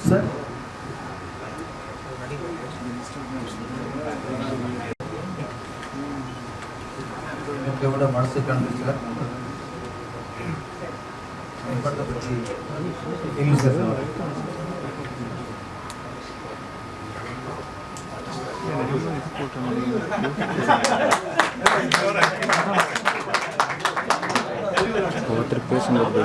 Sir கூட மனசு கண்டுச்சுல படத்தை பற்றி இங்கிலீஷ் சார் ஒருத்தர் பேசும்போது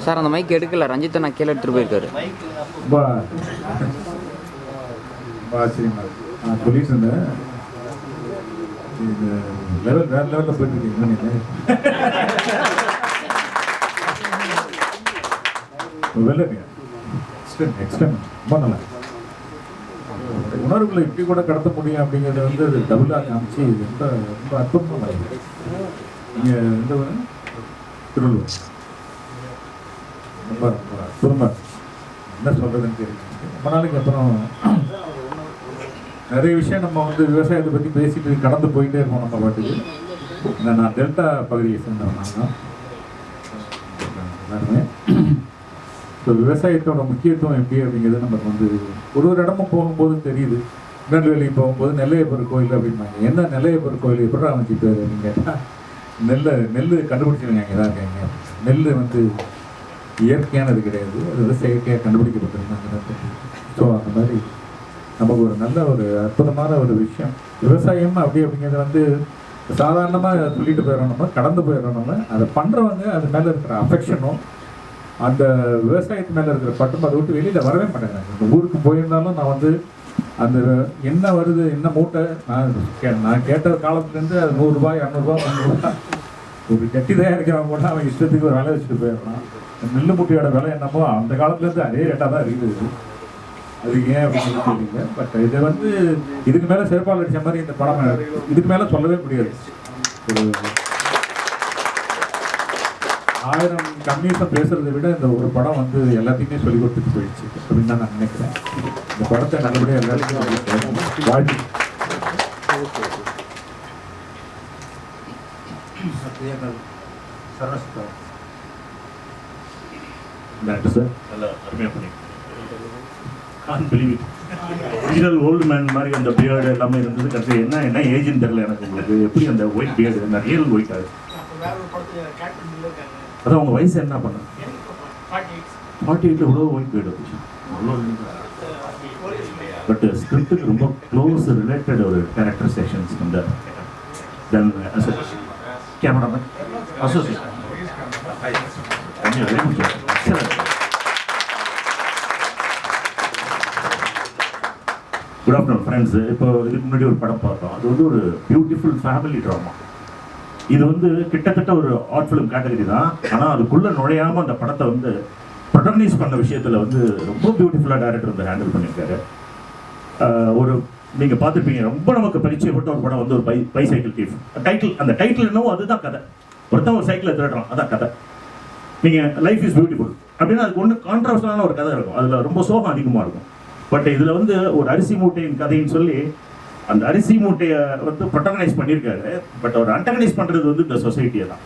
சார் அந்த மைக் எடுக்கல, ரஞ்சித்தை நான் கீழே எடுத்துட்டு போயிருக்காரு. ஆச்சரியமா நான் சொல்லிட்டு இருந்தேன், இந்த லெவல் வேற லெவலில் போயிட்டு இருக்கீங்க. ரொம்ப நல்லா உணர்வுகளை இப்படி கூட கடத்த முடியும் அப்படிங்கிறத வந்து அது டபுளாக காமிச்சு ரொம்ப ரொம்ப அற்புதமாக இருக்குது. நீங்கள் எந்த திருவள்ளுவர் ரொம்ப ரொம்ப அற்புதமாக என்ன சொல்கிறதுன்னு தெரியும். ரொம்ப நாளைக்கு அப்புறம் நிறைய விஷயம் நம்ம வந்து விவசாயத்தை பற்றி பேசிட்டு கடந்து போயிட்டே இருக்கோம் நம்ம பாட்டுக்கு. நான் டெல்டா பகுதியை சேர்ந்தவன் எல்லாருமே. ஸோ விவசாயத்தோட முக்கியத்துவம் எப்படி அப்படிங்கிறது நமக்கு வந்து ஒரு இடமும் போகும்போது தெரியுது. திருநெல்வேலி போகும்போது நெல்லையப்பர் கோயில் அப்படின்னாங்க. என்ன நெல்லையப்பர் கோயில் எப்படி அமைச்சு பேர் அப்படின்னு கேட்டால் நெல் கண்டுபிடிச்சிருக்காங்க தான் இருக்காங்க. நெல் வந்து இயற்கையானது கிடையாது, அது வந்து செயற்கையாக கண்டுபிடிக்கப்பட்டிருந்தாங்க. ஸோ அந்த மாதிரி நமக்கு ஒரு நல்ல ஒரு அற்புதமான ஒரு விஷயம் விவசாயம் அப்படிங்கிறது வந்து சாதாரணமாக சொல்லிட்டு போயிடறோம், நம்ம கடந்து போயிடறோம். நம்ம அதை பண்ணுறவங்க அது மேலே இருக்கிற அஃபெக்ஷனும் அந்த விவசாயத்து மேலே இருக்கிற பட்டும் அதை விட்டு வெளியில் வரவே மாட்டேங்க. இந்த ஊருக்கு போயிருந்தாலும் நான் வந்து அந்த என்ன வருது என்ன மூட்டை நான் கேட்ட காலத்துலேருந்து அது 100 ரூபாய் 200 ரூபா 300 ரூபா ஒரு கட்டி தான் இருக்கிறவங்க கூட அவன் இஷ்டத்துக்கு ஒரு விலை வச்சுட்டு போயிடலாம். நெல் மூட்டையோட விலை என்னமோ அந்த காலத்துலேருந்து அதே ரேட்டாக தான் இருக்குது. அது ஏன் அப்படின்னு தெரியல. பட் இதை வந்து இதுக்கு மேலே சிறப்பாக அடித்த மாதிரி இந்த படம் இதுக்கு மேலே சொல்லவே முடியாது. ஒரு 1000 கம்யூனிசம் பேசுறதை விட இந்த ஒரு படம் வந்து எல்லாத்தையுமே சொல்லி கொடுத்துட்டு போயிடுச்சு அப்படின்னு தான் நான் நினைக்கிறேன். இந்த படத்தை நல்லபடியாக எல்லாருக்கும் வாழ்த்து. சார் நல்லா அருமையாக பண்ணி can't believe it. Original old man மாதிரி அந்த பியர்டு எல்லாமே இருந்தது. கடைசி என்ன ஏஜ்னு தெரியல எனக்கு. உங்களுக்கு எப்படி அந்த ஒயிட் பியர்டு அந்த ரியல் ஒயிட் ஆகுது? அதான் உங்கள் வயசு என்ன பண்ண 48 இவ்வளோ ஒயிட் பியர்டு வந்துச்சு. அவ்வளோ பட் ஸ்கிரிப்டுக்கு ரொம்ப க்ளோஸ் ரிலேட்டட் ஒரு கேரக்டரைசேஷன்ஸ் அந்த then cameraman association good afternoon friends. இப்போ இதுக்கு முன்னாடி ஒரு படம் பார்த்தோம். அது வந்து ஒரு பியூட்டிஃபுல் ஃபேமிலி ட்ராமா. இது வந்து கிட்டத்தட்ட ஒரு ஆர்ட் ஃபிலிம் கேட்டகரி தான். ஆனால் அதுக்குள்ளே நுழையாமல் அந்த படத்தை வந்து ப்ரொடக்னைஸ் பண்ண விஷயத்தில் வந்து ரொம்ப பியூட்டிஃபுல்லாக டைரக்டர் வந்து ஹேண்டில் பண்ணியிருக்காரு. ஒரு நீங்கள் பார்த்துருப்பீங்க, ரொம்ப நமக்கு பரிச்சயப்பட்ட ஒரு படம் வந்து ஒரு பைசைக்கிள் தீஃப். அந்த டைட்டில் என்னவோ அதுதான் கதை. ஒருத்தன் ஒரு சைக்கிளை திருடுறான், அதான் கதை. நீங்கள் லைஃப் இஸ் பியூட்டிஃபுல் அப்படின்னா அதுக்கு ஒன்று கான்ட்ரவர்ஷனான ஒரு கதை இருக்கும். அதில் ரொம்ப சோகம் அதிகமாக இருக்கும். பட் இதில் வந்து ஒரு அரிசி மூட்டையின் கதைன்னு சொல்லி அந்த அரிசி மூட்டையை வந்து ப்ரொட்டகனைஸ் பண்ணியிருக்காரு. பட் அவர் அண்டகனைஸ் பண்ணுறது வந்து இந்த சொசைட்டியை தான்.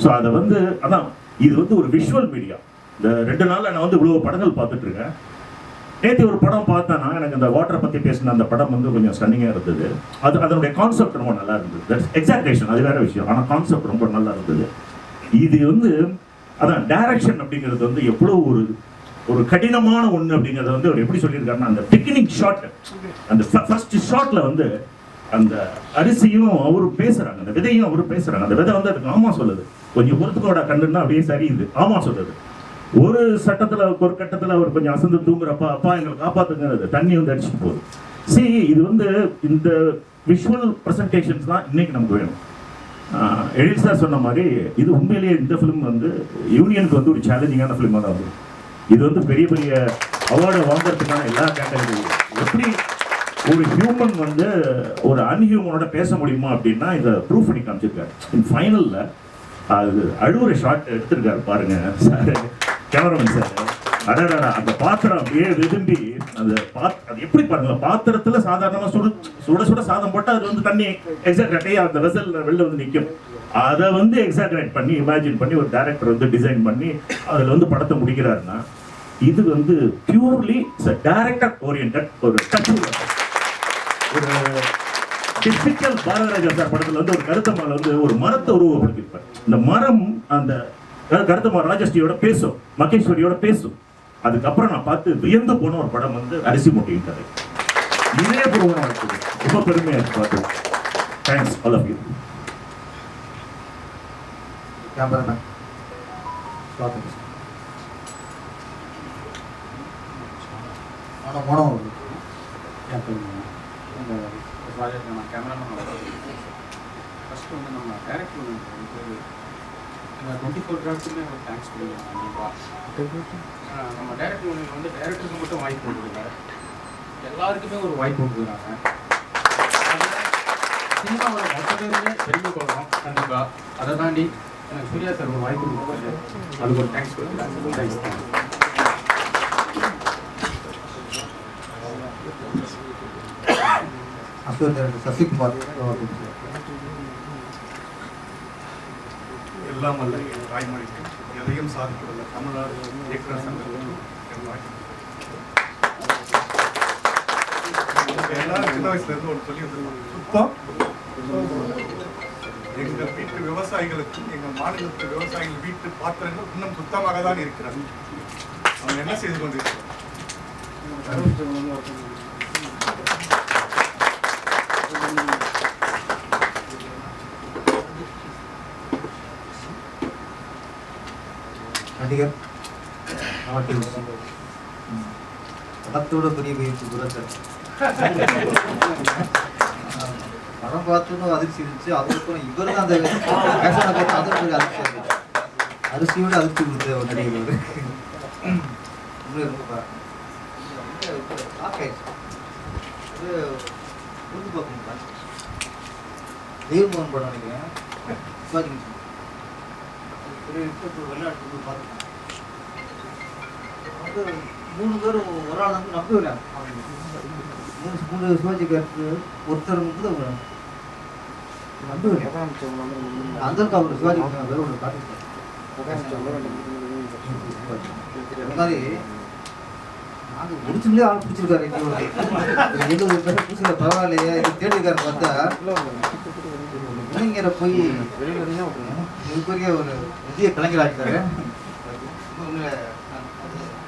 ஸோ அதை வந்து அதான் இது வந்து ஒரு விஷுவல் மீடியா. இந்த 2 நாளில் நான் வந்து இவ்வளோ படங்கள் பார்த்துட்ருக்கேன். நேற்று ஒரு படம் பார்த்தேன்னா எனக்கு இந்த வாட்டரை பற்றி பேசின அந்த படம் வந்து கொஞ்சம் ஸ்டன்னிங்காக இருந்தது. அதனுடைய கான்செப்ட் ரொம்ப நல்லா இருந்தது. தட்ஸ் எக்ஸாக்டேஷன், அது வேறு விஷயம். ஆனால் கான்செப்ட் ரொம்ப நல்லா இருந்தது. இது வந்து அதான் டைரக்ஷன் அப்படிங்கிறது வந்து எவ்வளோ ஒரு கடினமான ஒன்று அப்படிங்கிறத வந்து அவர் எப்படி சொல்லியிருக்காருன்னா, அந்த பிகினிங் ஷாட், அந்த ஃபர்ஸ்ட் ஷாட்ல வந்து அந்த அரிசியும் அவரும் பேசுறாங்க, அந்த விதையும் அவரும் பேசுறாங்க. அந்த விதை வந்து அதுக்கு ஆமா சொல்லுது. கொஞ்சம் பொறுத்துக்கோட கண்டுன்னா அப்படியே சரியுது, ஆமா சொல்லுது. ஒரு கட்டத்தில் அவர் கொஞ்சம் அசந்து தூங்குறப்பா, அப்பா எங்களை காப்பாத்துங்கிறது, தண்ணி வந்து அடிச்சுட்டு போகுது. இது வந்து இந்த விஷுவல் ப்ரெசன்டேஷன்ஸ் தான் இன்னைக்கு நமக்கு வேணும். எழில் சார் சொன்ன மாதிரி இது உண்மையிலேயே இந்த ஃபிலிம் வந்து யூனியனுக்கு வந்து ஒரு சேலஞ்சிங்கான ஃபிலிமாக தான் வந்து. இது வந்து பெரிய பெரிய அவார்டை வாங்குறதுக்கான எல்லா கேட்டகரியும் எப்படி ஒரு ஹியூமன் வந்து ஒரு அன்ஹியூமனோட பேச முடியுமா அப்படின்னா இதை ப்ரூவ் பண்ணி காமிச்சிருக்காரு. ஃபைனலில் அது அழுவுற ஷாட் எடுத்திருக்காரு பாருங்க சார், கேமராமேன் சார். அடடா அந்த பாத்திரம் அப்படியே விரும்பி அது எப்படி பாருங்க, பாத்திரத்துல சாதாரணமா சுட சுட சாதம் போட்டா அது வந்து தண்ணி எக்ஸாக்டே அந்த வெசல் வெளில வந்து நிற்கும். அதை வந்து எக்ஸாக்ரேட் பண்ணி இமேஜின் பண்ணி ஒரு டைரக்டர் வந்து டிசைன் பண்ணி அதில் வந்து படத்தை முடிக்கிறாருன்னா இது வந்து பியூர்லி டைரக்டர் ஓரியன்ட் ஒரு டச். ஒரு டிபிக்கல் பாரதிராஜா சார் படத்துல வந்து ஒரு கருத்தம்மால வந்து ஒரு மரத்தை உருவப்படுத்திருப்பார். இந்த மரம் அந்த கருத்தம்மா ராஜஸ்ரீயோட பேசும், மகேஸ்வரியோட பேசும். அதுக்கப்புறம் நான் பார்த்து வியந்து போன ஒரு படம் வந்து அரிசி மூட்டையின் கதை. இதே பூர்வமாக இருக்குது, ரொம்ப பெருமையா இருக்கு பார்த்து. Thanks all of you. Cameraman மோனம் ப்ராஜெக்ட் நான் கேமராமேன். ஃபஸ்ட்டு வந்து நம்ம டேரக்டர் வந்து 24 கிராஃப்ட்டுமே ஒரு தேங்க்ஸ் பண்ணிக்கலாம். கண்டிப்பாக நம்ம டேரக்டர் யூனியன் வந்து டேரக்டருக்கு மட்டும் வாய்ப்பு கொடுக்குறாங்க, எல்லாருக்குமே ஒரு வாய்ப்பு கொடுக்குறாங்க. சினிமாவோட மொத்த பேருமே பெருமை கொள்கிறோம். கண்டிப்பாக அதை தாண்டி எனக்கு சூர்யா சார் ஒரு வாய்ப்பு கொடுக்குறாரு, அதுக்கு ஒரு தேங்க்ஸ் கொடுக்குறாங்க. தேங்க்ஸ். சசிகுமார் எல்லாம் அல்ல தாய்மொழிக்கு எதையும் சாதிக்கவில்லை தமிழ்நாடு இயக்குனர் சங்கத்துக்கு எல்லாரும் சின்ன வயசுல இருந்து ஒன்று சொல்லி வந்துருக்காங்க, சுத்தம். எங்கள் வீட்டு விவசாயிகளுக்கு எங்கள் மாநிலத்து விவசாயிகள் வீட்டு பாத்திரங்கள் இன்னும் சுத்தமாக தான் இருக்கிறது. அவங்க என்ன செய்து கொண்டிருக்கிறார்? நடிகர் படத்தோட பெரிய பயிற்சி குரத்தர் படம் பார்த்தோன்னு அதிர்ச்சி இருந்துச்சு. அதுக்கப்புறம் இவர் தான் அந்த பேசனை பார்த்து அது ஒரு அதிர்ச்சி இருந்துச்சு. அரிசியோட அதிர்ச்சி கொடுத்த ஒரு நடிகர் ரொம்ப பார்க்கணும். தெய்வமோகன் படம் நினைக்கிறேன், வெளிநாட்டு பார்த்துட்டேன். வந்து 3 பேர் ஒரு ஆள் வந்து நம்பவில்லை. 3 சிவாஜி கேரக்டர் ஒருத்தர் வந்து நம்பவில்லை. அந்த அவர் சிவாஜி வேற ஒன்று காட்டிருக்காரு. மாதிரி நாங்கள் முடிச்சுங்களே ஆள் பிடிச்சிருக்காரு. 70 பேர் பிடிச்சிருக்க பரவாயில்லையே, இது தேடிக்காரு. பார்த்தா இளைஞரை போய் மிகப்பெரிய ஒரு புதிய கலைஞர் ஆகிட்டாரு.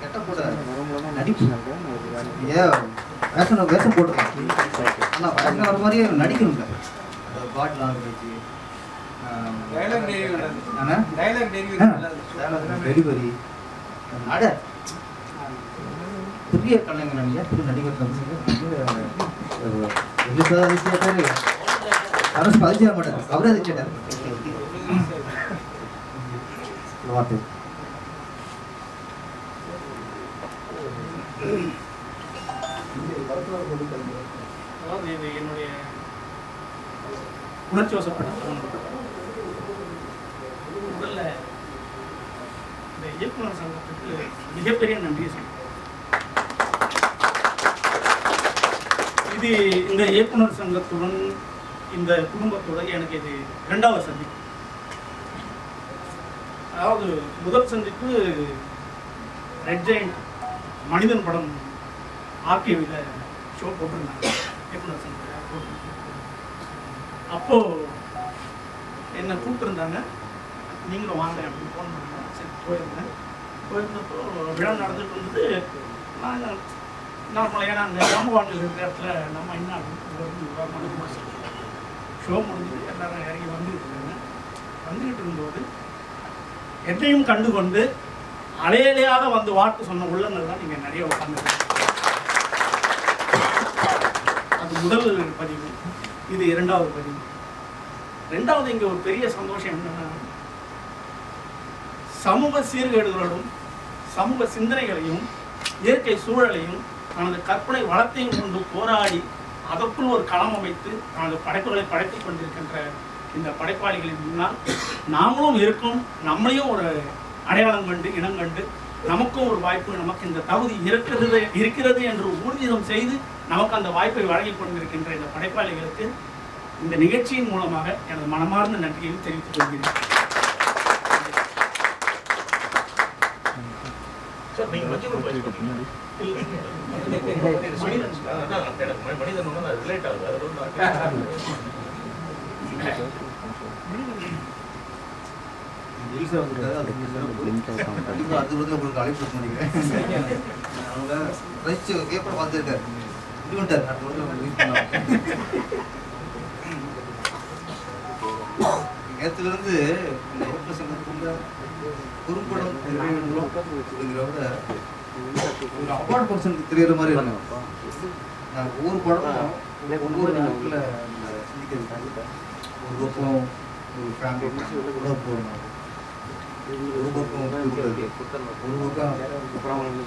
கெட்ட கூட நடிப்பு வேஷம் போட்டுருக்கேன். ஆனால் வயசுல வர மாதிரியே நடிக்கணுங்க. பாட்டு லாங்குவேஜ் டெலிவரி நட பெரிய கலைஞர் நடிகர், பெரிய நடிகர் பேர் அரசு பதிச்சா மாட்டார், அவரே அதிர்ச்சிட்டார். வார்த்தை அதாவது இது என்னுடைய உணர்ச்சி வசப்பட்ட முதல்ல இந்த இயக்குனர் சங்கத்துக்கு மிகப்பெரிய நன்றி சொல்றேன். இது இந்த இயக்குனர் சங்கத்துடன் இந்த குடும்பத்துடன் எனக்கு இது 2வது சந்திப்பு. அதாவது முதல் சந்திப்பு ரெட் ஜெயண்ட் மனிதன் படம் ஆர்கேவியில் ஷோ போட்டிருந்தாங்க, இயக்குனர் சங்கத்தில் போட்டிருந்தாங்க. அப்போது என்னை கூப்பிட்டுருந்தாங்க, நீங்களும் வாங்க அப்படின்னு ஃபோன் பண்ணாங்க. சரி போயிருந்தப்போ விழா நடந்துட்டு இருந்தது. நாங்கள் நார்மலாக ஏன்னா அந்த ராமவான்கள் இருக்கிற இடத்துல நம்ம என்ன ஷோ முடிஞ்சது, எல்லாரும் இறங்கி வந்துக்கிட்டு இருக்காங்க. வந்துக்கிட்டு இருந்தபோது என்னையும் கண்டு கொண்டு அலையலையாக வந்து வாக்கு சொன்ன உள்ளங்கள் தான் நீங்கள் நிறைய உட்காந்துருக்கீங்க. அது முதல் பதிவு. இது 2வது பதிவு. 2வது இங்கே ஒரு பெரிய சந்தோஷம் என்னன்னா, சமூக சீர்கேடுகளோடும் சமூக சிந்தனைகளையும் இயற்கை சூழலையும் தனது கற்பனை வளத்தையும் கொண்டு போராடி அதற்குள் ஒரு களம் அமைத்து தனது படைப்புகளை படைத்துக் கொண்டிருக்கின்ற இந்த படைப்பாளிகளின் முன்னால் நாமளும் இருக்கும், நம்மளையும் ஒரு அடையாளம் கண்டு இனம் கண்டு நமக்கும் ஒரு வாய்ப்பு, நமக்கு இந்த தகுதி இருக்கிறது என்று ஊர்ஜிதம் செய்து நமக்கு அந்த வாய்ப்பை வழங்கி கொண்டிருக்கின்ற இந்த படைப்பாளிகளுக்கு இந்த நிகழ்ச்சியின் மூலமாக எனது மனமார்ந்த நன்றியை தெரிவித்துக் கொள்கிறேன். எலிசா வந்துட்டாரு, அது கண்டிப்பா அடுத்த விதத்தில் உங்களுக்கு அழைப்பு பண்ணிக்கிறேன். அவங்க ரசிச்சு கேப்பட பார்த்துருக்காரு, இப்படி வந்துட்டார், அடுத்த விதத்தில் வெயிட் பண்ணலாம். நேற்றுலேருந்து இந்த ஏப்ரல் சங்கத்துக்குள்ள குறும்படம் அப்படிங்கிற விட ஒரு அவார்ட் ஃபங்க்ஷனுக்கு தெரியுற மாதிரி இருக்கும். நான் ஒவ்வொரு படமும் ஒவ்வொரு நாட்டில் சிந்திக்கிறது. ஒரு பக்கம் ஒரு ஃபேமிலி கூட போகணும், ஒரு பக்கம் ஒரு பக்கம் 40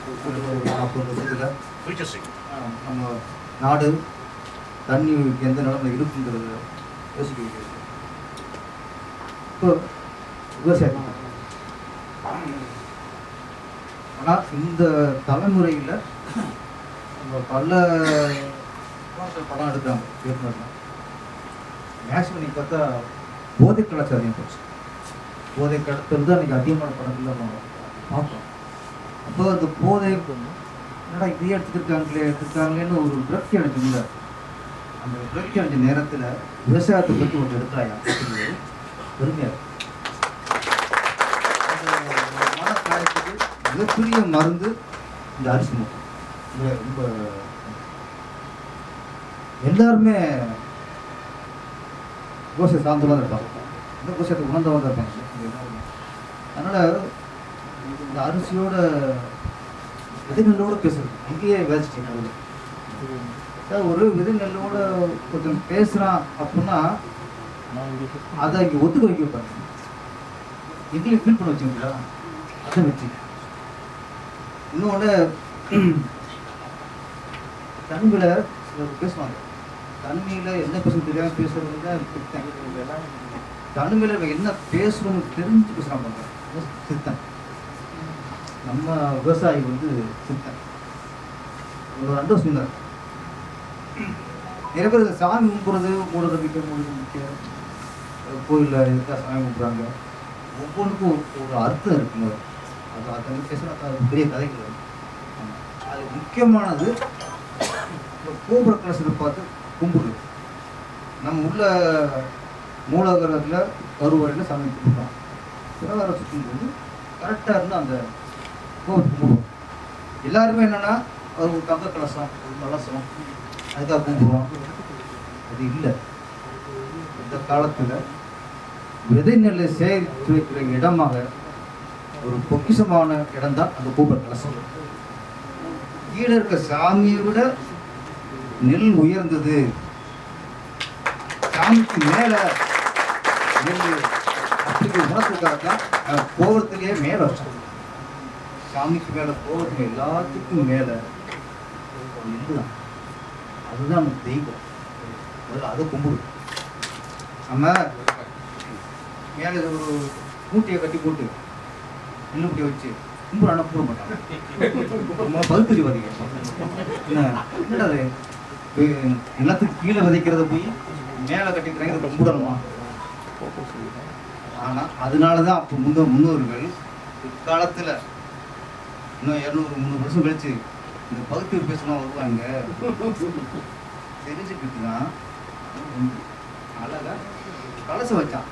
வருஷத்தில் நம்ம நாடு தண்ணி எந்த நிலமில் இருக்குங்கிறத யோசிக்க வைக்கிறது. இப்போ விவசாயம், ஆனால் இந்த தலைமுறையில் நம்ம பல படம் எடுக்கிறாங்க இயக்குனர்லாம். மேக்ஸிமம் நீங்கள் பார்த்தா போதை கலாச்சாரம் அதிகம் போச்சு. போதை கடத்தல் தான் இன்றைக்கி அதிகமான படங்கள்ல நம்ம பார்ப்போம். அப்போ அந்த போதை என்னடா இதையே எடுத்துக்கிட்டாங்களேன்னு ஒரு விரக்தி அடைஞ்சுங்கள. அந்த விரக்தி அடைஞ்ச நேரத்தில் விவசாயத்தை பற்றி ஒன்று எடுத்தாயா பெருமையாக மனக்காயத்துக்கு மிகப்பெரிய மருந்து இந்த அரிசி மூட்டை. ரொம்ப எல்லாருமே விவசாயம் சார்ந்தவங்க தான் இருப்பாங்க, இந்த விவசாயத்தை உணர்ந்தவங்க தான் இருப்பாங்க. அதனால் இந்த அரிசியோட விதைநெல்லோடு பேசுறது அங்கேயே வேஸ்ட்டு. ஒரு விதைநெல்லோட கொஞ்சம் பேசுகிறான் அப்படின்னா அதை இங்கே ஒத்துக்க வைக்க வைப்பாங்க. எங்கேயும் ஃபீல் பண்ண வச்சுங்களா, அதை வச்சு. இன்னொன்று தன்மையில் பேசுவாங்க, தன்மையில் என்ன பேச தெரியாமல் பேசுறது தான் தன்மையில் என்ன பேசுகிறோன்னு தெரிஞ்சு பேசுகிறாங்க சித்தன். நம்ம விவசாயி சித்தன் ஒரு 2 வருஷம் இருந்தார். நிறைய பேர் சாமி கும்பிட்றது மூட நம்பிக்கை கோயிலில் இருக்கா சாமி கும்பிட்றாங்க. ஒவ்வொன்றுக்கும் ஒரு அர்த்தம் இருக்குங்க. அது அதை பேசுனா அது பெரிய கதைகள். அது முக்கியமானது கோபுர கலசத்தை பார்த்து கும்பிடுறது. நம்ம உள்ள மூலகரத்தில் கருவறையில் சாமி கும்பிடுறோம். பிரகாரம் சுற்றும்போது கரெக்டாக இருந்தால் அந்த கோபுரத்தை கும்பிடுவோம். எல்லாருமே என்னென்னா ஒரு தங்க கலசம், ஒரு கலசம் அதுக்காக கும்பிடுவோம். அது இல்லை. இந்த காலத்தில் விதை நெல்லை சேகரித்து வைக்கிற இடமாக ஒரு பொக்கிஷமான இடம்தான் அந்த கோபுர கலசம். கீழே இருக்க சாமியை விட நெல் உயர்ந்தது, சாமிக்கு மேல நெல் அப்படிங்கிற உணர்த்துக்காகத்தான் கோபுரத்திலேயே மேலே வச்சோம். சாமிக்கு மேலே கோபுரத்துக்கு எல்லாத்துக்கும் மேலே நெல் தான். அதுதான் நமக்கு தெய்வம். அதை கும்பிடு. நம்ம மேலே ஒரு மூட்டையை கட்டி போட்டு நெல் மூட்டையை வச்சு கும்பிடானா கூட மாட்டாங்க. நம்ம பகுத்தறி விதைக்க என்னடா நிலத்துக்கு கீழே விதைக்கிறத போய் மேலே கட்டிக்கிறாங்க, அதை கும்பிடணுமா? ஆனால் அதனால தான் அப்போ முன்னோர்கள் பிற்காலத்தில் இன்னும் 200-300 வருஷம் கழிச்சு இந்த பகுத்தறிவு பேசணும் வருவாங்க தெரிஞ்சுக்கிட்டு தான் அழகா கலசம் வச்சான்.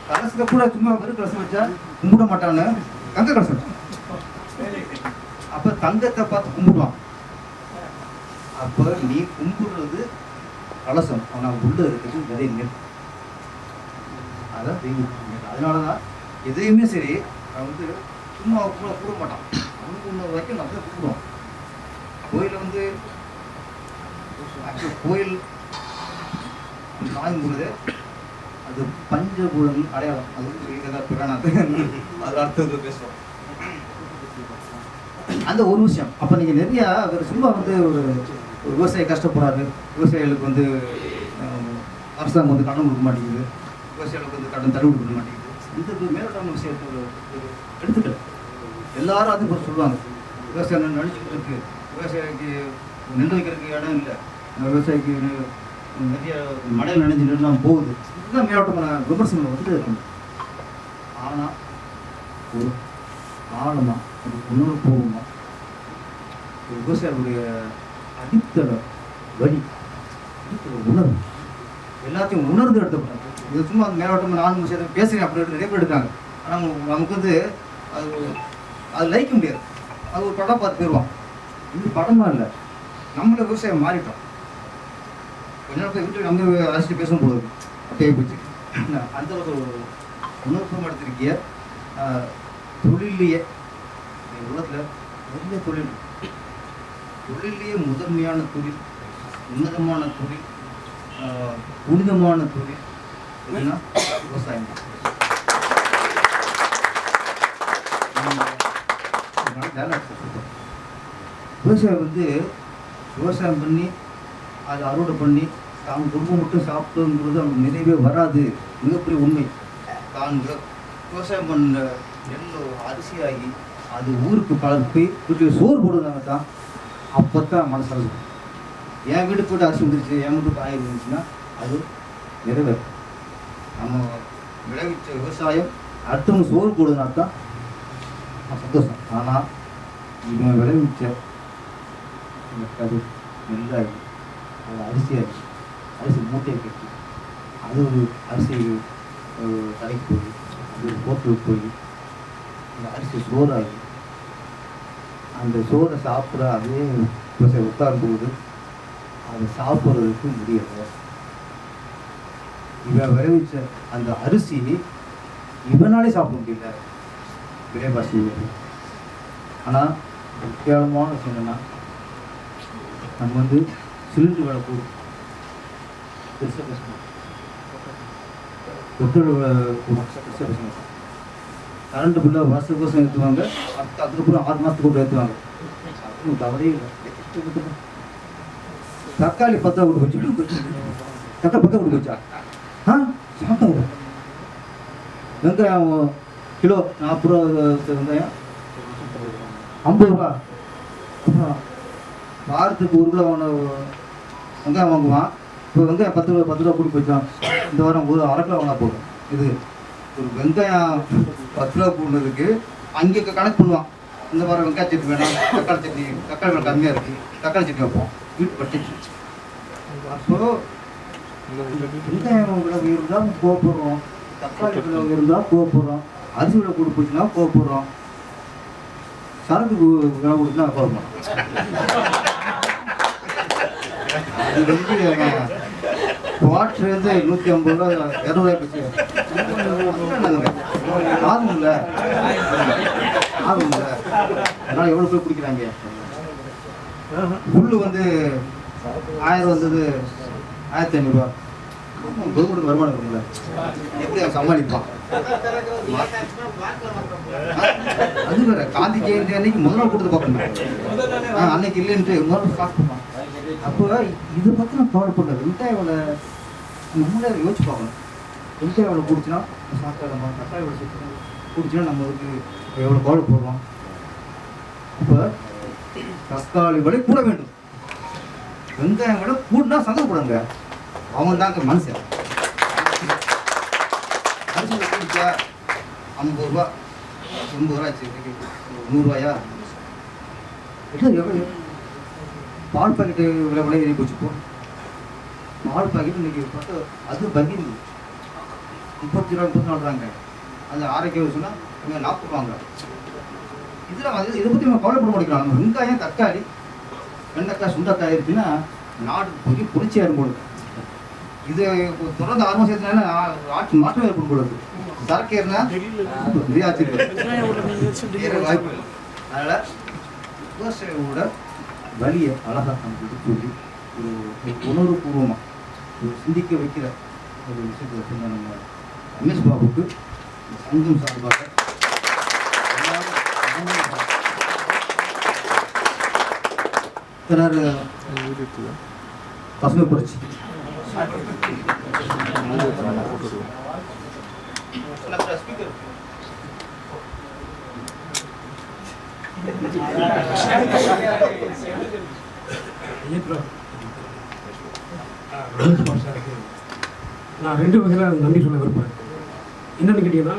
கலசத்தை கூட சும்மா வெறும் கலசம் வச்சா கும்பிட மாட்டான்னு தங்க கலசம் வச்சான். அப்போ தங்கத்தை பார்த்து கும்பிடுவான். அப்போ நீ கும்பிடுறது கலசம், ஆனால் உள்ள இருக்கிறது விதை நெல். அதான் தெய்வம். அதனால தான் எதையுமே சரி அவன் சும்மா கூட மாட்டான். அவனுக்கு உள்ள வரைக்கும் நம்ம தான் கும்பிடுவோம். கோயில் கோயில் சாமிங்கிறது அது பஞ்சபூதங்கள் அடையாளம். அது புராணத்து அது அர்த்தத்தை பேசுவோம். அந்த ஒரு விஷயம். அப்போ நீங்கள் நிறையா சும்மா ஒரு விவசாயி கஷ்டப்படுறாரு, விவசாயிகளுக்கு அரசாங்கம் கடன் கொடுக்க மாட்டேங்குது, விவசாயிகளுக்கு கடன் தள்ளுபடி பண்ண மாட்டேங்குது. இந்த மேலோட்டமான விஷயத்தை எடுத்துக்கல. எல்லாரும் அது கூட சொல்லுவாங்க, விவசாயம் நடிச்சுக்கிட்டு இருக்கு, விவசாயிக்கு நின்று வைக்கிறதுக்கு இடம் இல்லை, விவசாயிக்கு நிறைய மழையில் நினைஞ்சுலாம் போகுது, இதுதான் மேலோட்டமான விமர்சனங்கள் வந்துட்டு இருக்கணும். ஆனால் ஒரு ஆழமாக ஒரு உணர்வுபூர்வமாக ஒரு விவசாயிகளுடைய அடித்தள வழி, அடித்தள உணர்வு எல்லாத்தையும் உணர்ந்து எடுத்துக்கிட்டாங்க. இது சும்மா மேலோட்டமாக நானும் விஷயத்தை பேசுகிறேன் அப்படின்னு நிறைய பேர் எடுக்காங்க. ஆனால் நமக்கு வந்து அது லைக்க முடியாது. அது ஒரு படம் பார்த்து போயிடுவான். இது படமா இல்லை, நம்மள விவசாயம் மாறிட்டோம். கொஞ்ச நேரம் போய் வீட்டுக்கு நம்ம அழைச்சிட்டு பேசும்போது அப்படியே போச்சு. அந்த ஒரு உணர்வு எடுத்திருக்கிய தொழிலையே உலகத்தில் நிறைய தொழிலையே முதன்மையான தொழில், உன்னதமான தொழில், புனிதமான தொழில் எதுனா விவசாயம். விவசாயம் வந்து விவசாயம் பண்ணி அதை அறுவடை பண்ணி தான் குடும்பம் மட்டும் சாப்பிட்டுங்கிறது அவங்களுக்கு நிறைவே வராது. மிகப்பெரிய உண்மை. தான் விவசாயம் பண்ண நெல் அரிசியாகி அது ஊருக்கு பலர் போய் வீட்டுக்கு சோறு போடுறாங்க தான். அப்போ தான் மனசாக என் வீட்டுக்கு போய்ட்டு அரிசி வந்துருச்சு, என் வீட்டுக்கு காய் இருந்துச்சுன்னா அது நிறைவேறும். நம்ம விளைவிச்ச விவசாயம் அடுத்தவங்க சோறு போடுறதுனா தான் சந்தோஷம். ஆனால் இவன் விளைவிச்ச இந்த கரு நெல்லாகி அது அரிசியாகி அரிசி மூட்டையை கட்டி அது ஒரு அரிசி கடைக்கு போய் அது ஒரு ஹோட்டலுக்கு போய் அந்த அரிசி சோறாகி அந்த சோறை சாப்பிட்ற அதே விவசாயம் உட்காரும்போது அதை சாப்பிட்றதுக்கு முடியலை. இவன் விளைவிச்ச அந்த அரிசி இவனாலே சாப்பிட முடியல, விலைவாசி. ஆனால் முக்கியமான விஷயம் என்னன்னா, நம்ம வந்து சிலிண்டர் விலை கூடும், பெருசாக பேசணும், பெட்ரோல் விலை கூடும், பெருசாக பேசணும், கரண்ட் பில்லை வருஷம் ஏற்றுவாங்க, அதுக்கப்புறம் 6 மாதத்துக்கு கூட ஏற்றுவாங்க. அதுவும் தவறே இல்லை. தக்காளி 10 ரூபா கொடுக்க வச்சு, தக்காளி 10 ரூபா கொடுக்க வச்சா சாப்பிட்டாங்க. வெங்காயம் கிலோ 40 ரூபா, வெங்காயம் 50 ரூபா. அப்புறம் வாரத்துக்கு 1 கிலோ வெங்காயம் வாங்குவான். இப்போ வெங்காயம் 10 ரூபா கொடுக்க வச்சான். இந்த வாரம் ஒரு 1/2 கிலோ வாங்கினா போதும். இது ஒரு வெங்காயம் 10 ரூபா போடுறதுக்கு அங்கே கணக்கு பண்ணுவான். இந்த வாரம் வெங்காய சட்னி வேணாம், தக்காளி சட்னி, தக்காளி விலை கம்மியாக இருக்குது, தக்காளி சட்னி வைப்போம், வீட்டு பட்டுச்சு. அப்போ வெங்காயம் விலை இருந்தால் கோவப்படுறோம், தக்காளி விலை இருந்தால் கோவப்படுறோம், அரிசி விலை கொடுப்புச்சுன்னா கோவப்படுறோம், சரக்கு விலை கொடுத்துனா கோவப்படுறோம். அது வந்து வாட்ரு வந்து 150 ரூபா 200 ரூபாய் போச்சு. ஆகும்ல அதனால் எவ்வளோ பேர் குடிக்கிறாங்க. புல்லு வந்து 1000 வந்தது 1500 ரூபா. கவர்மெண்ட் வருமானம் இருக்குங்கள, எப்படி அவன் சமாளிப்பான்? அது வேற. காந்தி ஜெயந்தி அன்னைக்கு முதல்ல கொடுத்து பார்க்கணும், அன்னைக்கு இல்லைன்ட்டு முதல்ல ஸ்டார்ட் பண்ணுவான். அப்போ இதை பற்றி நான் கவலைப்படல. வெங்காய விலை நம்மளே யோசிச்சு பார்க்கணும். வெங்காய விலை பிடிச்சினா சாப்பிட்டா, தக்காளி விலை பிடிச்சினா நம்மளுக்கு எவ்வளோ கவலைப்படுறோம். அப்போ தக்காளி விலை கூட வேண்டும், வெங்காயம் விலை கூடனா சந்தோஷப்படுங்க. அவன் தாங்க மனுஷன். அரிசி பிடிச்சா 50 ரூபா 80 ரூபா ஆச்சு, 100 ரூபாயா? எவ்வளோ பால் பாக்கெட்டு விலை ஏறி போச்சுப்போ. பால் பாக்கெட் இன்னைக்கு பார்த்து அது பகிர்ந்து 30 ரூபா 34 அது ஆரோக்கியம் சொன்னால் 40 ரூபாங்க. இதில் வந்து இதை பற்றி நம்ம கவலைப்பட முடிக்கலாம். நம்ம வெங்காயம், தக்காளி, வெண்டைக்காய், சுண்டைக்காய் இருக்குன்னா நாடு பெரிய புரட்சியாக இருக்கும். இது தொடர்ந்து 6 மாதம் சேர்த்துனால ஆட்சி மாற்றம் ஏற்படும் பொழுது சரக்கு ஏறினா நிறைய ஆட்சி வாய்ப்பு. அதனால் விவசாயியோட வழியை அழகாக நம்ம சொல்லி ஒரு உணர்வுபூர்வமாக ஒரு சிந்திக்க வைக்கிற ஒரு விஷயத்தை சொன்ன நம்ம ரமேஷ் பாபுக்கு சங்கம் சார்பாக பசுமை புரட்சி ரமேஷ்குமார் சாருக்கு நான் 2 வகையில் நன்றி சொல்ல விரும்புகிறேன். என்னென்னு கேட்டிங்கன்னா,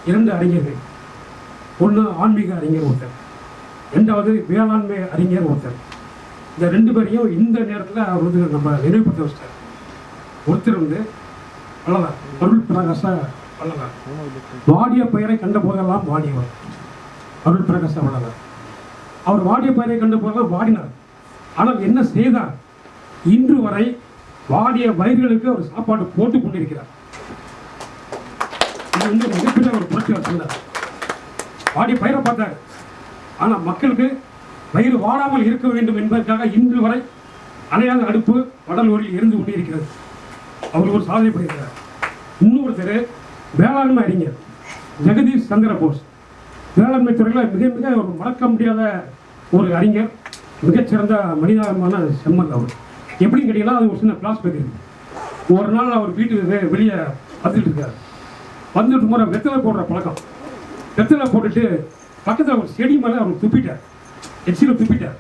2 அறிஞர்கள், ஒன்று ஆன்மீக அறிஞர் ஒருத்தர், 2வது வேளாண்மை அறிஞர் ஒருத்தர். இந்த 2 பேரையும் இந்த நேரத்தில் அவர் வந்து நம்ம நினைவுபடுத்த வச்சிட்டார். ஒருத்தர் வந்து வள்ளலார், அருள் பிரகாச வள்ளலார். வாடிய பெயரை கண்ட போதெல்லாம் வாடியவர் அருள் பிரகாச வள்ளலார். அவர் வாடிய பெயரை கண்ட போதெல்லாம் வாடினார். ஆனால் என்ன செய்தார்? இன்று வரை வாடிய வயிறுகளுக்கு அவர் சாப்பாடு போட்டுக் கொண்டிருக்கிறார். இது வந்து மிகப்பெரிய ஒரு புரட்சியாளர் சொன்னார். வாடிய பயிரை பார்த்தார், ஆனால் மக்களுக்கு வயிறு வாடாமல் இருக்க வேண்டும் என்பதற்காக இன்று வரை அணையாத அடுப்பு வடலூரில் இருந்து கொண்டிருக்கிறது. அவர் ஒரு சாதனை பண்ணியிருக்கிறார். இன்னொருத்தர் வேளாண்மை அறிஞர் ஜெகதீஷ் சந்திர போஸ். வேளாண்மை துறையில் மிக மிக ஒரு மறக்க முடியாத ஒரு அறிஞர், மிகச்சிறந்த மனிதாபமான செம்மன். அவர் எப்படின்னு கேட்டீங்கன்னா, அது ஒரு சின்ன பிளாஸ்பேக் இருக்கு. ஒரு நாள் அவர் வீட்டுக்கு வெளியே வந்துட்டு இருக்காரு. வந்துட்டு போகிற வெத்தலை போடுற பழக்கம். வெத்தலை போட்டுட்டு பக்கத்தில் ஒரு செடி மேலே அவர் துப்பிட்டார், எச்சியில் துப்பிட்டார்.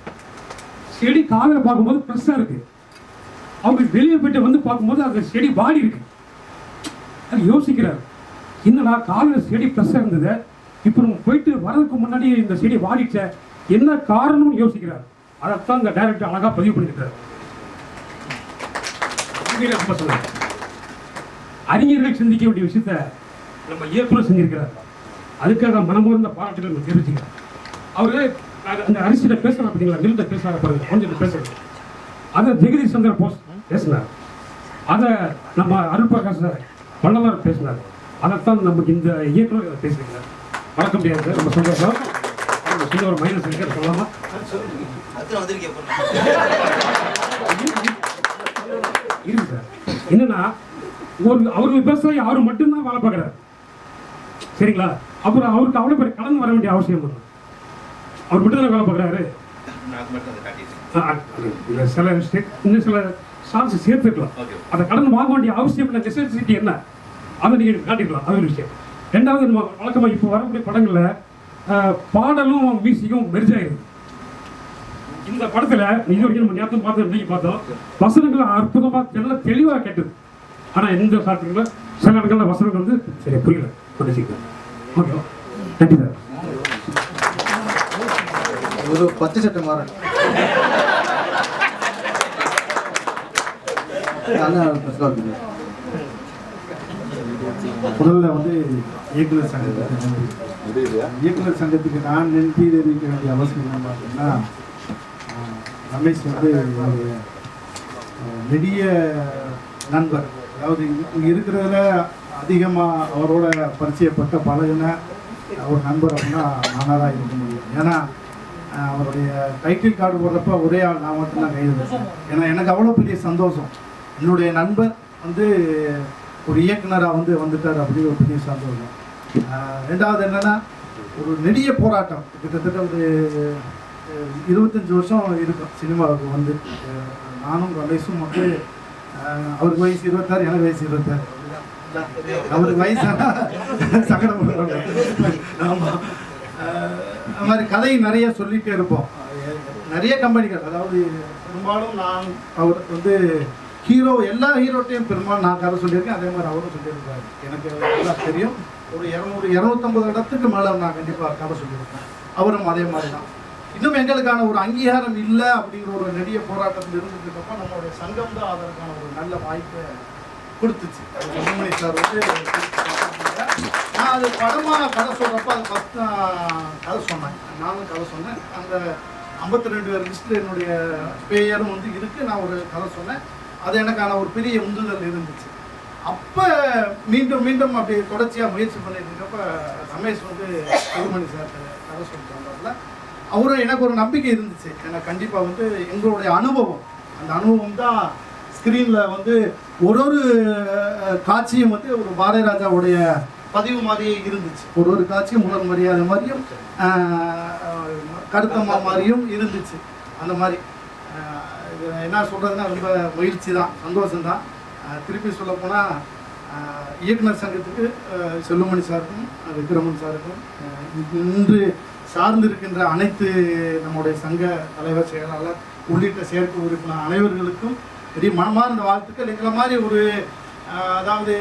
செடி காலையில் பார்க்கும்போது ஃப்ரெஷ்ஷாக இருக்கு. அவருக்கு வெளியே போயிட்டு வந்து பார்க்கும்போது அந்த செடி வாடி இருக்கு. அது யோசிக்கிறார், என்னடா காலையில் செடி ஃப்ரெஷ்ஷாக இருந்தது, இப்போ நம்ம போயிட்டு வரதுக்கு முன்னாடி இந்த செடி வாடிச்ச, என்ன காரணம்னு யோசிக்கிறார். அதைத்தான் இந்த டைரக்டர் அழகாக பதிவு பண்ணியிருக்காரு. அறிஞர்கள் சிந்திக்க வேண்டிய விஷயத்த நம்ம இயக்குனர் செஞ்சிருக்கிறார். அதுக்காக மனமுறந்த பாராட்டுகள் நம்ம தெரிவிச்சுக்கிறோம். அவரு அந்த அரிசியில பேசுறாங்க பார்த்தீங்களா, நெல்லிட்ட பேசுறாங்க பாருங்க, கொஞ்சம் பேசுறது அதை ஜெகதீஷ் சந்திர போஸ் பேசினார். அதை நம்ம அருள் பிரகாஷ் வள்ளலார் பேசினார். அதைத்தான் நமக்கு இந்த இயக்குனர் பேசியிருக்கிறார். மறக்க முடியாது சார், நம்ம சந்தோஷம். நம்ம சின்ன ஒரு மைனஸ் இருக்க சொல்லலாமா? இருக்கு சார். என்னன்னா, அவருக்கு விவசாயி அவரு மட்டும்தான் வேலை பார்க்குறாரு, சரிங்களா? அப்புறம் அவருக்கு அவ்வளோ பேர் கலந்து வர வேண்டிய அவசியம் இல்லை. அவர் மட்டும் தான் வேலை பார்க்குறாரு. சில இன்னும் சில சான்ஸ் சேர்த்துக்கலாம். அதை கடந்து வாங்க வேண்டிய அவசியம் இல்லை. நெசசிட்டி என்ன அதை நீங்கள் காட்டிக்கலாம், அது ஒரு விஷயம். 2வது, நம்ம வழக்கமாக இப்போ வரக்கூடிய படங்களில் பாடலும் மியூசிக்கும் மெர்ஜ் ஆகிடுது. இந்த படத்தில் இது வரைக்கும் நம்ம நேரத்தை பார்த்து இன்னைக்கு பார்த்தோம், வசனங்கள் அற்புதமாக எல்லாம் தெளிவாக கேட்டது. ஆனால் எந்த சாட்டில் சில இடங்களில் வசனங்கள் வந்து சரி புரியல, பண்ணிச்சுக்கலாம். ஓகே, நன்றி சார். ஒரு 10 சட்டை மாறன் முதல்ல வந்து இயக்குனர் சங்கத்துக்கு நான் நன்றி தெரிவிக்க வேண்டிய அவசியம் என்ன பார்த்தீங்கன்னா, ரமேஷ் வந்து நெடிய நண்பர். அதாவது இங்கே இருக்கிறதுல அதிகமாக அவரோட பரிச்சயப்பட்ட பழகின ஒரு நண்பர் அப்படின்னா நானாக தான் இருக்க முடியும். ஏன்னா அவருடைய டைட்டில் கார்டு போடுறப்ப ஒரே ஆள் நான் மட்டும்தான் கைது வச்சேன். ஏன்னா எனக்கு அவ்வளோ பெரிய சந்தோஷம். என்னுடைய நண்பர் வந்து ஒரு இயக்குனராக வந்துட்டார், அப்படி ஒரு பெரிய சந்தோஷம். 2வது என்னென்னா, ஒரு நெடிய போராட்டம் கிட்டத்தட்ட ஒரு 25 வருஷம் இருக்கும் சினிமாவுக்கு வந்து. நானும் ரமேஷும் வந்து அவருக்கு வயசு 26, எனக்கு வயசு 26. அவருக்கு வயசானா சங்கடம். ஆமாம், அது மாதிரி கதை நிறைய சொல்லிகிட்டே இருப்போம். நிறைய கம்பெனிகள், அதாவது பெரும்பாலும் நான் அவர் வந்து ஹீரோ, எல்லா ஹீரோட்டையும் பெரும்பாலும் நான் கதை சொல்லியிருக்கேன். அதே மாதிரி அவரும் சொல்லியிருக்காரு. எனக்கு எல்லாம் தெரியும். ஒரு 200-250 இடத்துக்கு மேலே நான் கண்டிப்பாக கதை சொல்லியிருக்கேன். அவரும் அதே மாதிரி தான். இன்னும் எங்களுக்கான ஒரு அங்கீகாரம் இல்லை அப்படிங்கிற ஒரு நெடிய போராட்டத்தில் இருந்துருக்கப்போ நம்மளுடைய சங்கம் தான் அதற்கான ஒரு நல்ல வாய்ப்பை கொடுத்துச்சு. சுப்பிரமணி சார் வந்து நான் அது படமாக கதை சொல்கிறப்ப அது ஃபஸ்ட் கதை சொன்னேன். நானும் கதை சொன்னேன். அந்த 52 பேர் லிஸ்ட்டில் என்னுடைய பேரும் வந்து இருக்குது. நான் ஒரு கதை சொன்னேன். அது எனக்கான ஒரு பெரிய உந்துதல் இருந்துச்சு. அப்போ மீண்டும் மீண்டும் அப்படி தொடர்ச்சியாக முயற்சி பண்ணிட்டு இருக்கப்ப ரமேஷ் வந்து சுப்பிரமணி சார் கதை சொல்லிட்டு வந்தார்ல, அவரும் எனக்கு ஒரு நம்பிக்கை இருந்துச்சு. எனக்கு கண்டிப்பாக வந்து எங்களுடைய அனுபவம், அந்த அனுபவம் தான் ஸ்க்ரீனில் வந்து ஒரு காட்சியும் வந்து ஒரு பாரதிராஜாவுடைய பதிவு மாதிரியே இருந்துச்சு. ஒரு காட்சியும் முதல் மரியாதை மாதிரியும் கருத்தம்மா மாதிரியும் இருந்துச்சு. அந்த மாதிரி இது என்ன சொல்கிறதுன்னா ரொம்ப மகிழ்ச்சி தான், சந்தோஷம்தான். திருப்பி சொல்லப்போனால் இயக்குனர் சங்கத்துக்கு செல்லுமணி சாருக்கும் விக்ரமன் சாருக்கும் இன்று சார்ந்திருக்கின்ற அனைத்து நம்முடைய சங்க தலைவர் செயலாளர் உள்ளிட்ட செயற்கை உறுப்பினர் அனைவர்களுக்கும் பெரிய மனமார்ந்த வாழ்த்துக்கள். எங்களை மாதிரி ஒரு அதாவது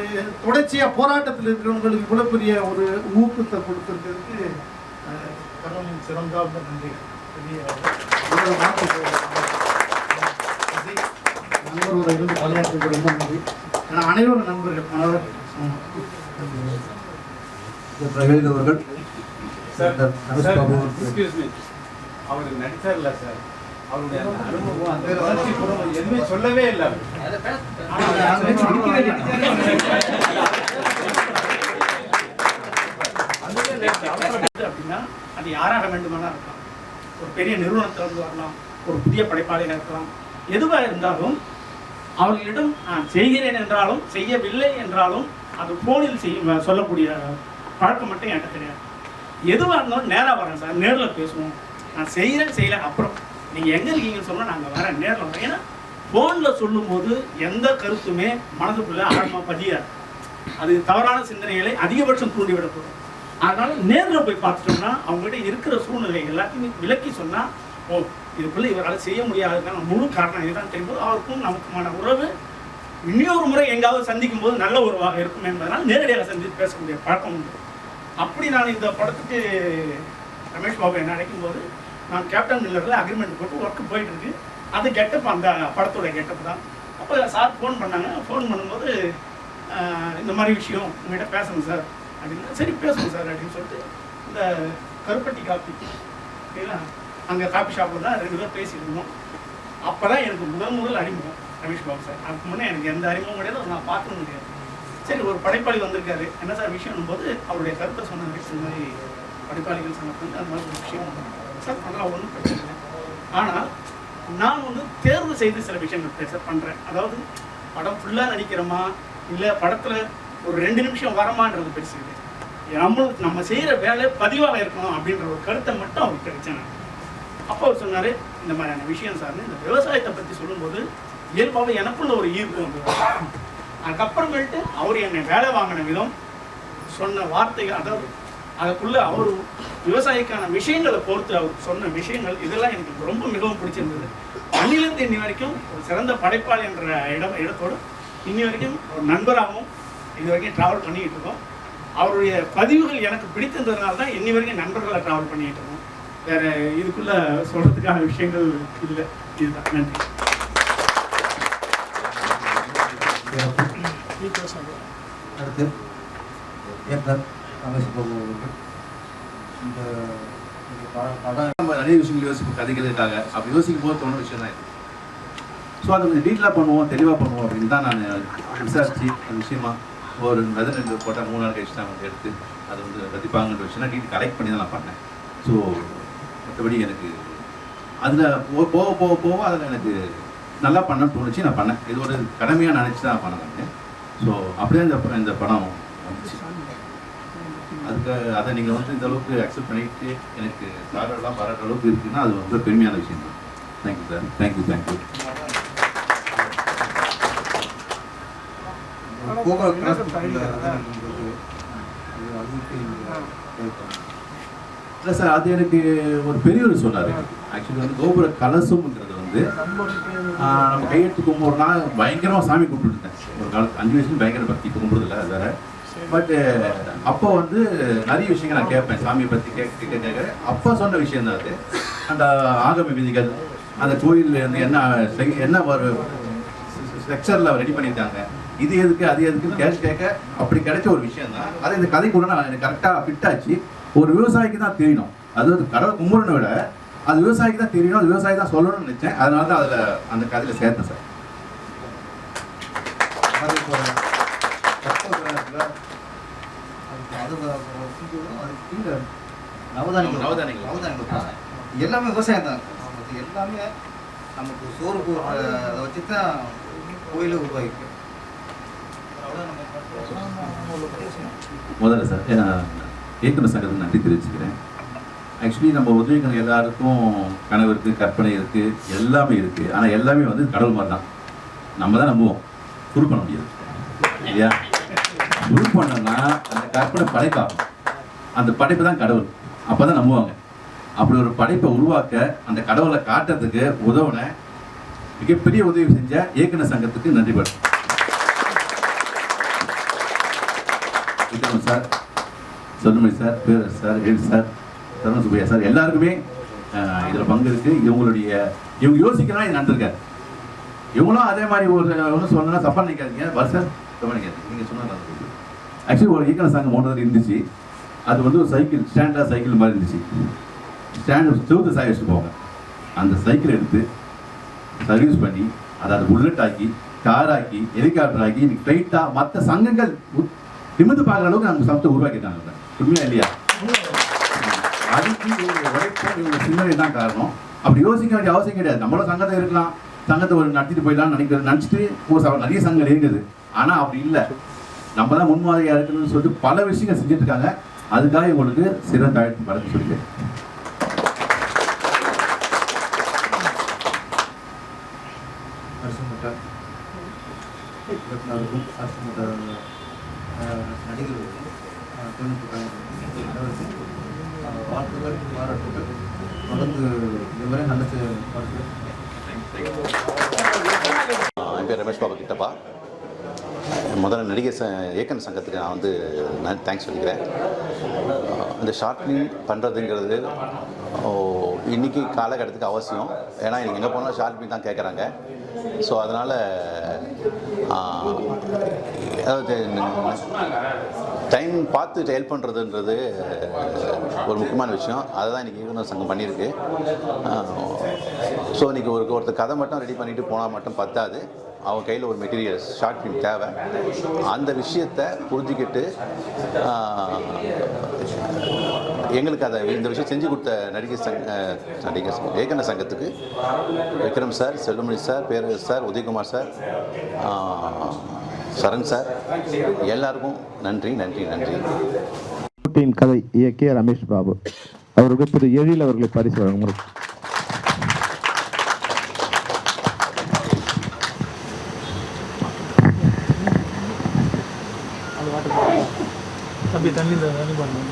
தொடர்ச்சியாக போராட்டத்தில் இருக்கிறவங்களுக்கு இவ்வளோ பெரிய ஒரு ஊக்கத்தை கொடுத்துருக்கிறதுக்கு கடவுளின் சிறந்தாழ்ந்த நன்றி. பெரிய நண்பரோட இருந்து பணியாற்ற ரொம்ப நன்றி. ஏன்னா அனைவரும் நண்பர்கள் மனவர் பிரகீத் அவர்கள் அவர் நடிச்சார்ல சார், அவருடைய அனுபவம் அந்த எதுவுமே சொல்லவே இல்லை. அப்படின்னா அது யாராக வேண்டுமானா இருக்கலாம், ஒரு பெரிய நிறுவனத்திலிருந்து வரலாம், ஒரு புதிய படைப்பாளியாக இருக்கலாம். எதுவாக இருந்தாலும் அவர்களிடம் நான் செய்கிறேன் என்றாலும் செய்யவில்லை என்றாலும் அது போனில் சொல்லக்கூடிய பழக்கம் மட்டும் என்கிட்ட கிடையாது. எதுவாக இருந்தாலும் நேராக வரேன் சார், நேரில் பேசுவோம். நான் செய்கிறேன் செய்யலை அப்புறம் நீங்கள் எங்கே இருக்கீங்கன்னு சொன்னால் நாங்கள் வரேன், நேரில் வரேன். ஏன்னா ஃபோனில் சொல்லும்போது எந்த கருத்துமே மனதுக்குள்ளே ஆழமாக பதியாது. அது தவறான சிந்தனைகளை அதிகபட்சம் தூண்டிவிடக்கூடும். அதனால நேரில் போய் பார்த்துட்டோம்னா அவங்ககிட்ட இருக்கிற சூழ்நிலை எல்லாத்தையுமே விளக்கி சொன்னால், ஓ இதுக்குள்ளே இவரால் செய்ய முடியாதுக்கான முழு காரணம் இதுதான் தெரியும்போது அவருக்கும் நமக்குமான உறவு இன்னொரு முறை எங்காவது சந்திக்கும் போது நல்ல உறவாக இருக்கும் என்பதனால் நேரடியாக சந்தித்து பேசக்கூடிய பழக்கம் உண்டு. அப்படி நான் இந்த படத்துக்கு ரமேஷ் பாபு என்ன அழைக்கும் போது நான் கேப்டன் மில்லரில் அக்ரிமெண்ட் போட்டு ஒர்க்கு போயிட்டு இருக்கு. அது கெட்டப், அந்த படத்தோட கெட்டப் தான். அப்போ சார் ஃபோன் பண்ணாங்க. ஃபோன் பண்ணும்போது இந்த மாதிரி விஷயம் உங்கள்கிட்ட பேசணும் சார் அப்படின்னு. சரி பேசணும் சார் அப்படின்னு சொல்லிட்டு இந்த கருப்பட்டி காப்பி ஓகேங்களா, அங்கே காஃபி ஷாப்பில் தான் 2 பேர் பேசிட்டு இருந்தோம். அப்போ தான் எனக்கு முதல் அறிமுகம் ரமேஷ் பாபு சார். அதுக்கு முன்னே எனக்கு எந்த அறிமுகம் கிடையாது, நான் பார்க்க முடியாது. சரி ஒரு படைப்பாளி வந்திருக்காரு, என்ன சார் விஷயம்னும் போது அவருடைய கருத்தை சொன்னாங்க. இந்த மாதிரி படைப்பாளிகள் சங்கத்தில் அந்த மாதிரி ஒரு விஷயம் சார் அதெல்லாம் ஒன்றும் பிரச்சனை இல்லை. ஆனால் நான் வந்து தேர்வு செய்து சில விஷயங்கள் பண்ணுறேன். அதாவது படம் ஃபுல்லாக நடிக்கிறோமா இல்லை படத்தில் ஒரு 2 நிமிஷம் வரமான்றது பெருசு இல்லை. நம்ம செய்கிற வேலை பதிவாக இருக்கணும் அப்படின்ற ஒரு கருத்தை மட்டும் அவருக்கு கிடைச்சேன். அப்போ அவர் சொன்னார், இந்த மாதிரியான விஷயம் சார்னு இந்த விவசாயத்தை பற்றி சொல்லும்போது இயல்பாக எனக்குள்ள ஒரு ஈர்ப்பு வந்தது. அதுக்கப்புறமேட்டு அவர் என்னை வேலை வாங்கின விதம், சொன்ன வார்த்தைகள், அதாவது அதுக்குள்ள அவர் விவசாயிக்கான விஷயங்களை பொறுத்து அவர் சொன்ன விஷயங்கள் இதெல்லாம் எனக்கு ரொம்ப மிகவும் பிடிச்சிருந்தது. அன்னிலிருந்து இன்னி வரைக்கும் ஒரு சிறந்த படைப்பாளி என்ற இடத்தோடு இன்னி வரைக்கும் ஒரு நண்பராகவும் இது வரைக்கும் ட்ராவல் பண்ணிக்கிட்டு இருக்கோம். அவருடைய பதிவுகள் எனக்கு பிடித்திருந்ததுனால தான் இன்னி வரைக்கும் நண்பர்களை ட்ராவல் பண்ணிக்கிட்டு இருக்கோம். வேற இதுக்குள்ள சொல்றதுக்கான விஷயங்கள் இல்லை. இதுதான். நன்றி. அடுத்து இயக்குனர் ரமேஷ் பாபு அவர்கள் இந்த படம் நம்ம நிறைய விஷயங்கள் யோசிப்போம் கதைகளுக்காக. அப்படி யோசிக்கும் போது தோணுன விஷயம் தான் இது. ஸோ அதை கொஞ்சம் டீட்டெயிலாக பண்ணுவோம், தெளிவாக பண்ணுவோம் அப்படின்னு தான் நான் விசாரிச்சு அந்த விஷயமா ஒரு வெதர் போட்டால் 3 நாள் கழிச்சு நான் வந்து எடுத்து அதை வந்து ரத்திப்பாங்கன்ற விஷயம் டீட்டெயில் கலெக்ட் பண்ணி தான் நான் பண்ணேன். ஸோ மற்றபடி எனக்கு அதில் போக போக போக அதில் எனக்கு நல்லா பண்ணணும்னு தோணுச்சு, நான் பண்ணேன். இது ஒரு கடமையாக நினச்சி தான் பண்ணேன். ஸோ அப்படியே இந்த படம் வந்துச்சு. அதுக்கு அதை நீங்கள் வந்து இந்த அளவுக்கு அக்செப்ட் பண்ணிட்டு எனக்கு சாரெல்லாம் பாராட்டுற அளவுக்கு இருக்குன்னா அது ரொம்ப பெருமையான விஷயம் தான். Thank you sir. தேங்க்யூ. இல்லை சார், அது எனக்கு ஒரு பெரியவர் சொன்னார். ஆக்சுவலி வந்து கோபுர கலசம்ங்கிறது வந்து நம்ம கையெழுத்து கும்பிட்றோம்னா பயங்கரமாக சாமி கும்பிட்டுருந்தேன் ஒரு காலத்து 5 வயசுல பயங்கர பக்தி கும்பிடுறதில்ல அது வேற. பட்டு அப்போ வந்து நிறைய விஷயங்கள் நான் கேட்பேன் சாமியை பற்றி கேட்க அப்போ சொன்ன விஷயம் தான் அது. அந்த ஆகம விதிகள், அந்த கோயில் வந்து என்ன ஒரு ஸ்ட்ரக்சரில் ரெடி பண்ணியிருக்காங்க, இது எதுக்கு அது எதுக்குன்னு கேட்க அப்படி கிடைச்ச ஒரு விஷயம் தான் அது. இந்த கதைக்குள்ள நான் எனக்கு கரெக்டாக ஃபிட் ஆச்சு. ஒரு விவசாயிக்கு தான் தெரியணும், அது வந்து கடவுள் கும்பிடனை விட அது விவசாயிக்கு தான் தெரியணும், அது விவசாயி தான் சொல்லணும்னு நினச்சேன். அதனால தான் அதில் அந்த கதையில் சேர்த்தேன் சார். நவதானியங்கள் எல்லாமே விவசாயம் தான். எல்லாமே நமக்கு சோறு அதை வச்சு தான் கோயிலை உருவாக்கிக்கும். முதல்ல சார் இயக்குனர் சங்கத்துக்கு நன்றி தெரிவிச்சுக்கிறேன். ஆக்சுவலி நம்ம உதவிகள் எல்லாருக்கும் கனவு இருக்குது, கற்பனை இருக்குது, எல்லாமே இருக்குது. ஆனால் எல்லாமே வந்து கடவுள் மாதிரி தான். நம்ம தான் நம்புவோம், ப்ரூவ் பண்ண முடியாது இல்லையா? ப்ரூவ் பண்ணோம்னா அந்த கற்பனை படைப்பாகும், அந்த படைப்பு தான் கடவுள். அப்போ தான் நம்புவாங்க. அப்படி ஒரு படைப்பை உருவாக்க அந்த கடவுளை காட்டுறதுக்கு உதவுன மிகப்பெரிய உதவி செஞ்ச இயக்குனர் சங்கத்துக்கு நன்றி படுறேன். விக்ரம் சார், சொல்லுமணி சார், பேரரசு சார், எழுதி சார், தருண சுப்பையா சார், எல்லாருக்குமே இதில் பங்கு இருக்கு. இவங்க யோசிக்கலாம் இது நடந்திருக்காரு. இவங்களும் அதே மாதிரி ஒரு ஒன்று சொன்னா தப்பா நினைக்காதீங்க, வருஷம் தப்பா நினைக்காதீங்க. நீங்கள் சொன்னால் ஆக்சுவலி ஒரு இயக்குனர் சங்கம் ஒன்று இருந்துச்சு. அது வந்து ஒரு சைக்கிள் ஸ்டாண்டாக சைக்கிள் மாதிரி இருந்துச்சு. ஸ்டாண்டு சூத்து சாய் வச்சுட்டு போவாங்க. அந்த சைக்கிள் எடுத்து சர்வீஸ் பண்ணி அதை புல்லட் ஆக்கி, கார் ஆக்கி, ஹெலிகாப்டர் ஆக்கி, இன்னைக்கு ஃப்ளைட்டாக மற்ற சங்கங்கள் நிமிர்ந்து பார்க்குற அளவுக்கு நம்ம சமத்தை உருவாக்கிட்டாங்க. உண்மையா இல்லையா? அதுக்கு இவங்க உழைப்பும் இவங்க சிந்தனை தான் காரணம். அப்படி யோசிக்க வேண்டிய அவசியம் கிடையாது. நம்மளும் சங்கத்தை இருக்கலாம், சங்கத்தை ஒரு நடத்திட்டு போயிடலாம்னு நினச்சிட்டு ஒரு நிறைய சங்கங்கள் இருக்குது. ஆனால் அப்படி இல்லை, நம்ம தான் முன்மாதிரியாக இருக்கணும்னு சொல்லிட்டு பல விஷயங்கள் செஞ்சுட்டு இருக்காங்க. அதுக்காக இவங்களுக்கு சிறந்த தாழ்த்து பறக்க சொல்லிக்கிறேன். நடிகர்களுக்கும் வாழ்த்துக்கள், பாராட்டுகள். தொடர்ந்து இதுவரை நல்ல என் பேர் ரமேஷ் பாபு கிட்டப்பா. முதல்ல நடிகர் இயக்குனர் சங்கத்துக்கு நான் வந்து தேங்க்ஸ் சொல்லிக்கிறேன். இந்த ஷார்ட் ஃபிலிம் பண்ணுறதுங்கிறது இன்றைக்கி காலகட்டத்துக்கு அவசியம். ஏன்னா இன்றைக்கி எங்கே போனாலும் ஷார்ட் ஃபிலிம் தான் கேட்குறாங்க. ஸோ அதனால் அதாவது டைம் பார்த்து ஹெல்ப் பண்ணுறதுன்றது ஒரு முக்கியமான விஷயம். அதை தான் இன்றைக்கி இயக்குனர் சங்கம் பண்ணியிருக்கு. ஸோ இன்றைக்கி ஒருத்தர் கதை மட்டும் ரெடி பண்ணிவிட்டு போனால் மட்டும் பத்தாது. அவங்க கையில் ஒரு மெட்டீரியல்ஸ் ஷார்ட் ஃபிலிம் தேவை. அந்த விஷயத்தை புரிஞ்சுக்கிட்டு எங்களுக்கு இந்த விஷயம் செஞ்சு கொடுத்த இயக்குனர் சங்கத்துக்கு விக்ரம் சார், செல்வமணி சார், பேரரசு சார், உதயகுமார் சார், சரண் சார், எல்லாருக்கும் நன்றி நன்றி நன்றி. கதை இயக்கிய ரமேஷ் பாபு அவருக்கு திரு எழில் அவர்களை பரிசு வழங்கும். தம்பி தண்ணி பண்ணணும்.